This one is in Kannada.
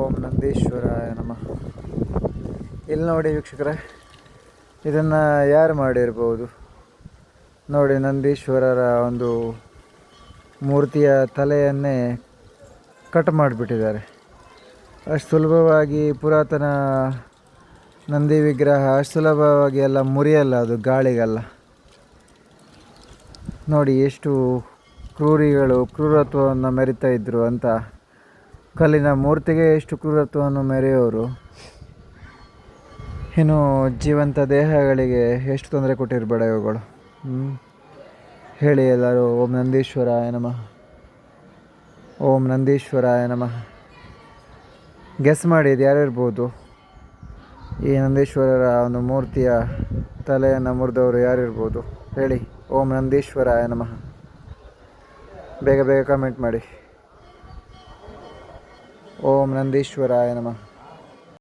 ಓಂ ನಂದೀಶ್ವರಾಯ ನಮಃ. ಇಲ್ಲಿ ನೋಡಿ ವೀಕ್ಷಕರೇ, ಇದನ್ನು ಯಾರು ಮಾಡಿರ್ಬೋದು ನೋಡಿ. ನಂದೀಶ್ವರರ ಒಂದು ಮೂರ್ತಿಯ ತಲೆಯನ್ನೇ ಕಟ್ ಮಾಡಿಬಿಟ್ಟಿದ್ದಾರೆ. ಅಷ್ಟು ಸುಲಭವಾಗಿ ಪುರಾತನ ನಂದಿ ವಿಗ್ರಹ ಅಷ್ಟು ಸುಲಭವಾಗಿ ಎಲ್ಲ ಮುರಿಯಲ್ಲ, ಅದು ಗಾಳಿಗಲ್ಲ. ನೋಡಿ ಎಷ್ಟು ಕ್ರೂರತ್ವವನ್ನು ಮೆರಿತಾ ಇದ್ದರು ಅಂತ. ಕಲ್ಲಿನ ಮೂರ್ತಿಗೆ ಎಷ್ಟು ಕ್ರೂರತ್ವವನ್ನು ಮೆರೆಯೋರು, ಇನ್ನು ಜೀವಂತ ದೇಹಗಳಿಗೆ ಎಷ್ಟು ತೊಂದರೆ ಕೊಟ್ಟಿರಬೇಡ ಇವುಗಳು. ಹೇಳಿ ಎಲ್ಲರೂ ಓಂ ನಂದೀಶ್ವರಾಯ ನಮಃ, ಓಂ ನಂದೀಶ್ವರಾಯ ನಮಃ. ಗೆಸ್ ಮಾಡಿ ಇದು ಯಾರಿರ್ಬೋದು? ಈ ನಂದೀಶ್ವರರ ಒಂದು ಮೂರ್ತಿಯ ತಲೆಯನ್ನು ಮುರಿದವರು ಯಾರಿರ್ಬೋದು ಹೇಳಿ? ಓಂ ನಂದೀಶ್ವರಾಯ ನಮಃ. ಬೇಗ ಬೇಗ ಕಮೆಂಟ್ ಮಾಡಿ. ಓಂ ನಂದೀಶ್ವರಾಯ ನಮಃ.